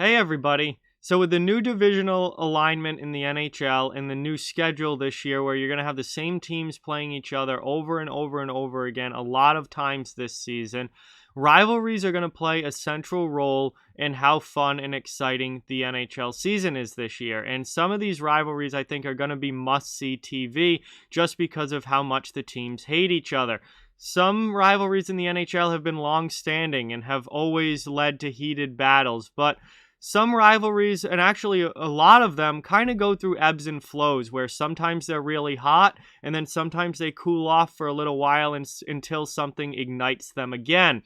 Hey everybody. So with the new divisional alignment in the NHL and the new schedule this year where you're going to have the same teams playing each other over and over and over again a lot of times this season, rivalries are going to play a central role in how fun and exciting the NHL season is this year. And some of these rivalries I think are going to be must-see TV just because of how much the teams hate each other. Some rivalries in the NHL have been long-standing and have always led to heated battles, but some rivalries, and actually a lot of them, kind of go through ebbs and flows where sometimes they're really hot and then sometimes they cool off for a little while until something ignites them again.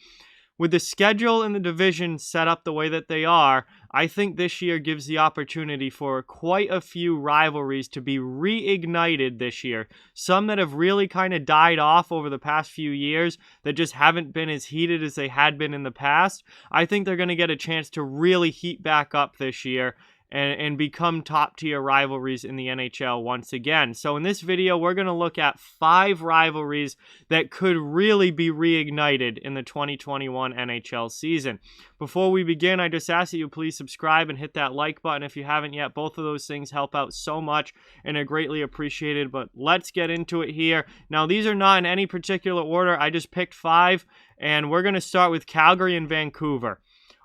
With the schedule and the division set up the way that they are, I think this year gives the opportunity for quite a few rivalries to be reignited this year. Some that have really kind of died off over the past few years that just haven't been as heated as they had been in the past. I think they're going to get a chance to really heat back up this year and become top-tier rivalries in the NHL once again. So in this video, we're going to look at 5 rivalries that could really be reignited in the 2021 NHL season. Before we begin, I just ask that you please subscribe and hit that like button if you haven't yet. Both of those things help out so much and are greatly appreciated, but let's get into it here. Now, these are not in any particular order. I just picked 5, and we're going to start with Calgary and Vancouver.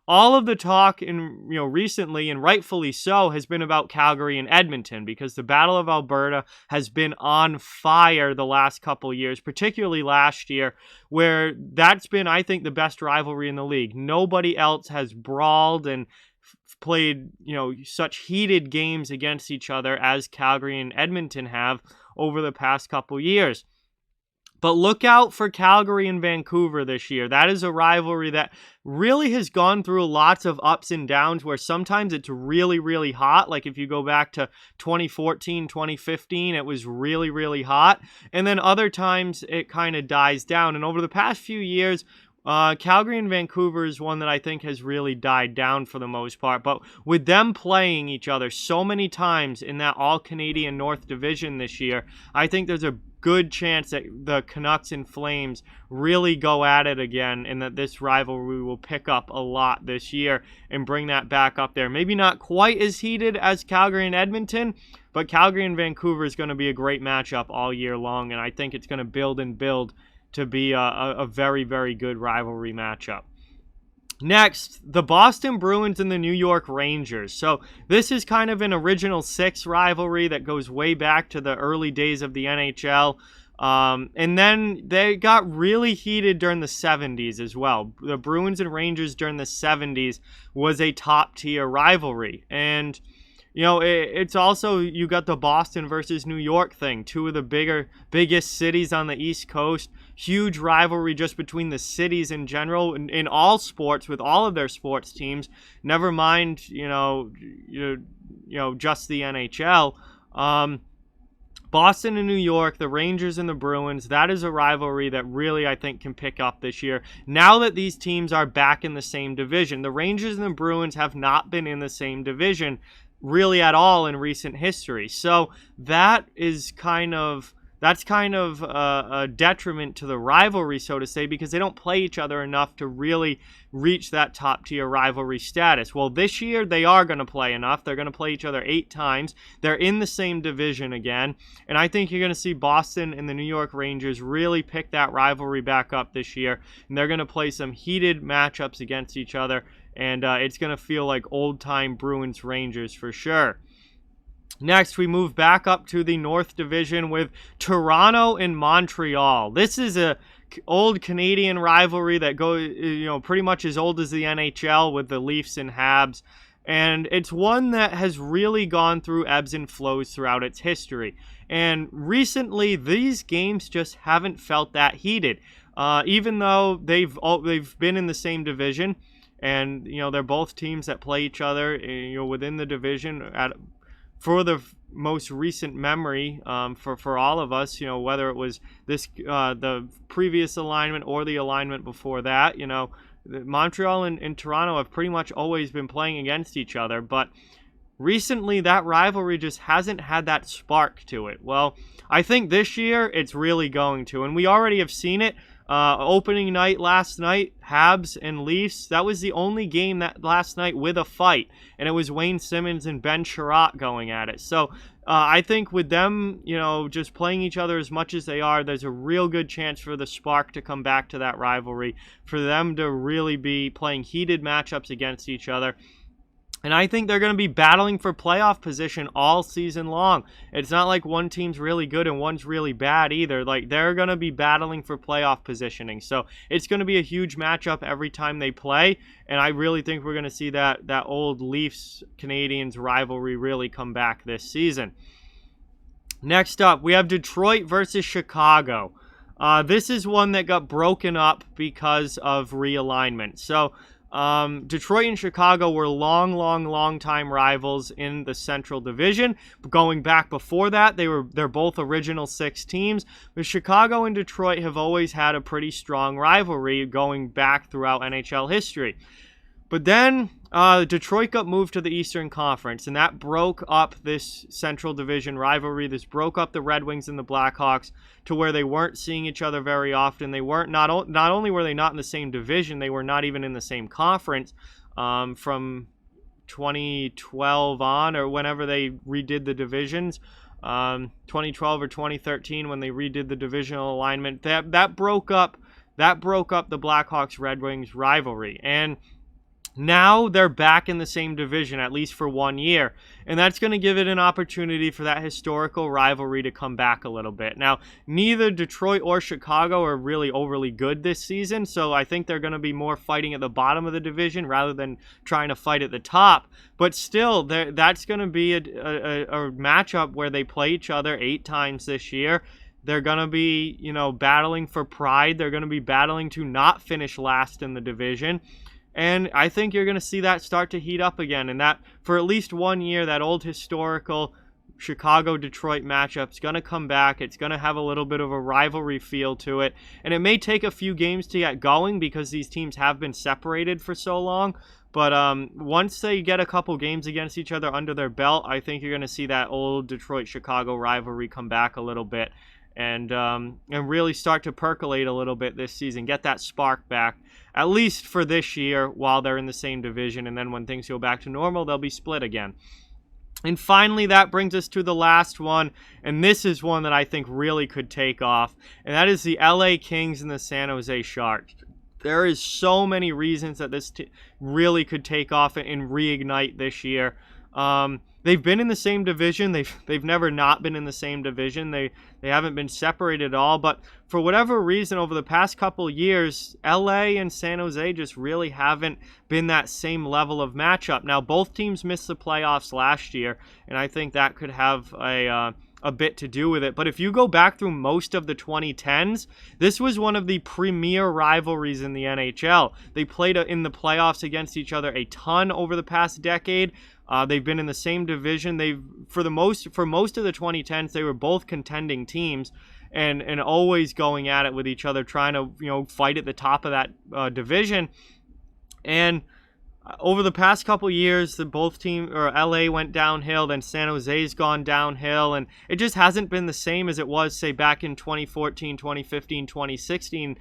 All of the talk recently, and rightfully so, has been about Calgary and Edmonton because the Battle of Alberta has been on fire the last couple years, particularly last year, where that's been, I think, the best rivalry in the league. Nobody else has brawled and played, such heated games against each other as Calgary and Edmonton have over the past couple years. But look out for Calgary and Vancouver this year. That is a rivalry that really has gone through lots of ups and downs where sometimes it's really, really hot. Like if you go back to 2014, 2015, it was really, really hot. And then other times it kind of dies down. And over the past few years, Calgary and Vancouver is one that I think has really died down for the most part. But with them playing each other so many times in that All-Canadian North Division this year, I think there's a good chance that the Canucks and Flames really go at it again and that this rivalry will pick up a lot this year and bring that back up there. Maybe not quite as heated as Calgary and Edmonton, but Calgary and Vancouver is going to be a great matchup all year long, and I think it's going to build and build to be a very, very good rivalry matchup. Next, the Boston Bruins and the New York Rangers. So this is kind of an original 6 rivalry that goes way back to the early days of the NHL. And then they got really heated during the 70s as well. The Bruins and Rangers during the 70s was a top-tier rivalry. And it's also, you got the Boston versus New York thing, 2 of the biggest cities on the East Coast. Huge rivalry just between the cities in general, in all sports, with all of their sports teams. Never mind, just the NHL. Boston and New York, the Rangers and the Bruins, that is a rivalry that really, I think, can pick up this year. Now that these teams are back in the same division, the Rangers and the Bruins have not been in the same division really at all in recent history. So that's kind of a detriment to the rivalry, so to say, because they don't play each other enough to really reach that top-tier rivalry status. Well, this year they are going to play enough. They're going to play each other 8 times. They're in the same division again, and I think you're going to see Boston and the New York Rangers really pick that rivalry back up this year, and they're going to play some heated matchups against each other, and it's going to feel like old-time Bruins-Rangers for sure. Next, we move back up to the North Division with Toronto and Montreal. This is a old Canadian rivalry that goes, pretty much as old as the NHL with the Leafs and Habs. And it's one that has really gone through ebbs and flows throughout its history. And recently, these games just haven't felt that heated. Even though they've been in the same division, and they're both teams that play each other, within the division for the most recent memory, for all of us, whether it was the previous alignment or the alignment before that, Montreal and Toronto have pretty much always been playing against each other, but recently that rivalry just hasn't had that spark to it. Well, I think this year it's really going to, and we already have seen it. Opening night last night, Habs and Leafs, that was the only game that last night with a fight, and it was Wayne Simmons and Ben Sherratt going at it. So I think with them, just playing each other as much as they are, there's a real good chance for the spark to come back to that rivalry, for them to really be playing heated matchups against each other. And I think they're going to be battling for playoff position all season long. It's not like one team's really good and one's really bad either. Like, they're going to be battling for playoff positioning. So it's going to be a huge matchup every time they play. And I really think we're going to see that old Leafs-Canadiens rivalry really come back this season. Next up, we have Detroit versus Chicago. This is one that got broken up because of realignment. So Detroit and Chicago were long time rivals in the Central Division. Going back before that, they're both original 6 teams. But Chicago and Detroit have always had a pretty strong rivalry going back throughout NHL history. But then Detroit got moved to the Eastern Conference, and that broke up this Central Division rivalry. This broke up the Red Wings and the Blackhawks to where they weren't seeing each other very often. They weren't not only were they not in the same division, they were not even in the same conference from 2012 on, or whenever they redid the divisions. 2012 or 2013 when they redid the divisional alignment. That broke up the Blackhawks Red Wings rivalry, and now they're back in the same division, at least for 1 year, and that's going to give it an opportunity for that historical rivalry to come back a little bit. Now, neither Detroit or Chicago are really overly good this season, so I think they're going to be more fighting at the bottom of the division rather than trying to fight at the top. But still, that's going to be a matchup where they play each other 8 times this year. They're going to be, battling for pride. They're going to be battling to not finish last in the division. And I think you're going to see that start to heat up again. And that, for at least 1 year, that old historical Chicago-Detroit matchup is going to come back. It's going to have a little bit of a rivalry feel to it. And it may take a few games to get going because these teams have been separated for so long. But once they get a couple games against each other under their belt, I think you're going to see that old Detroit-Chicago rivalry come back a little bit. And really start to percolate a little bit this season, get that spark back, at least for this year while they're in the same division, and then when things go back to normal, they'll be split again. And finally, that brings us to the last one, and this is one that I think really could take off, and that is the LA Kings and the San Jose Sharks. There is so many reasons that this really could take off and reignite this year. They've been in the same division. They've never not been in the same division. They haven't been separated at all. But for whatever reason, over the past couple years, LA and San Jose just really haven't been that same level of matchup. Now, both teams missed the playoffs last year, and I think that could have a bit to do with it. But if you go back through most of the 2010s, this was one of the premier rivalries in the NHL. They played in the playoffs against each other a ton over the past decade. They've been in the same division. For most of the 2010s, they were both contending teams and always going at it with each other, trying to fight at the top of that division. And over the past couple years, LA went downhill, then San Jose's gone downhill, and it just hasn't been the same as it was, say, back in 2014, 2015, 2016,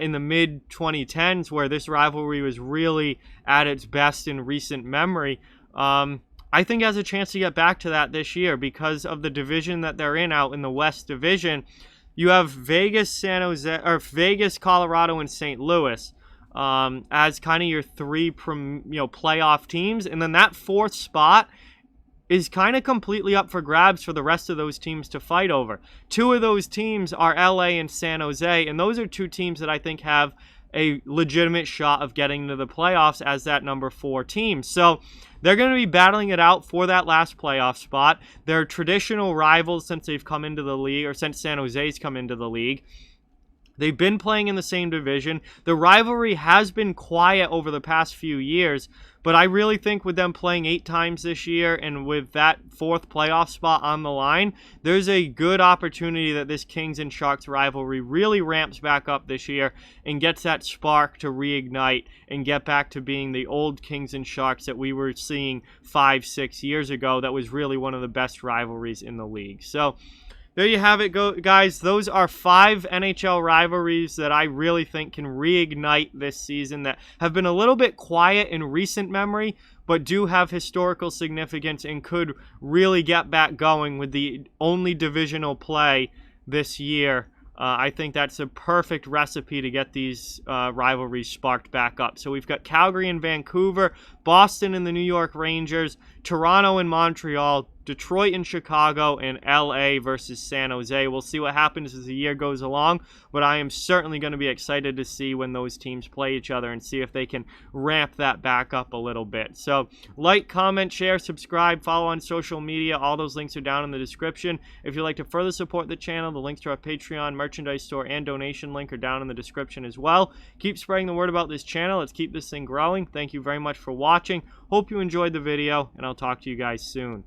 in the mid-2010s, where this rivalry was really at its best in recent memory. I think it has a chance to get back to that this year because of the division that they're in out in the West Division. You have Vegas, Colorado, and St. Louis as kind of your 3 playoff teams, and then that 4th spot is kind of completely up for grabs for the rest of those teams to fight over. 2 of those teams are LA and San Jose, and those are 2 teams that I think have a legitimate shot of getting into the playoffs as that number 4 team. So they're going to be battling it out for that last playoff spot. They're traditional rivals since they've come into the league, or since San Jose's come into the league. They've been playing in the same division. The rivalry has been quiet over the past few years, but I really think with them playing 8 times this year and with that 4th playoff spot on the line, there's a good opportunity that this Kings and Sharks rivalry really ramps back up this year and gets that spark to reignite and get back to being the old Kings and Sharks that we were seeing 5-6 years ago. That was really one of the best rivalries in the league. So there you have it, guys. Those are 5 NHL rivalries that I really think can reignite this season that have been a little bit quiet in recent memory, but do have historical significance and could really get back going with the only divisional play this year. I think that's a perfect recipe to get these rivalries sparked back up. So we've got Calgary and Vancouver, Boston and the New York Rangers, Toronto and Montreal, Detroit and Chicago, and LA versus San Jose. We'll see what happens as the year goes along, but I am certainly going to be excited to see when those teams play each other and see if they can ramp that back up a little bit. So like, comment, share, subscribe, follow on social media. All those links are down in the description. If you'd like to further support the channel, the links to our Patreon, merchandise store, and donation link are down in the description as well. Keep spreading the word about this channel. Let's keep this thing growing. Thank you very much for watching. Hope you enjoyed the video, and I'll talk to you guys soon.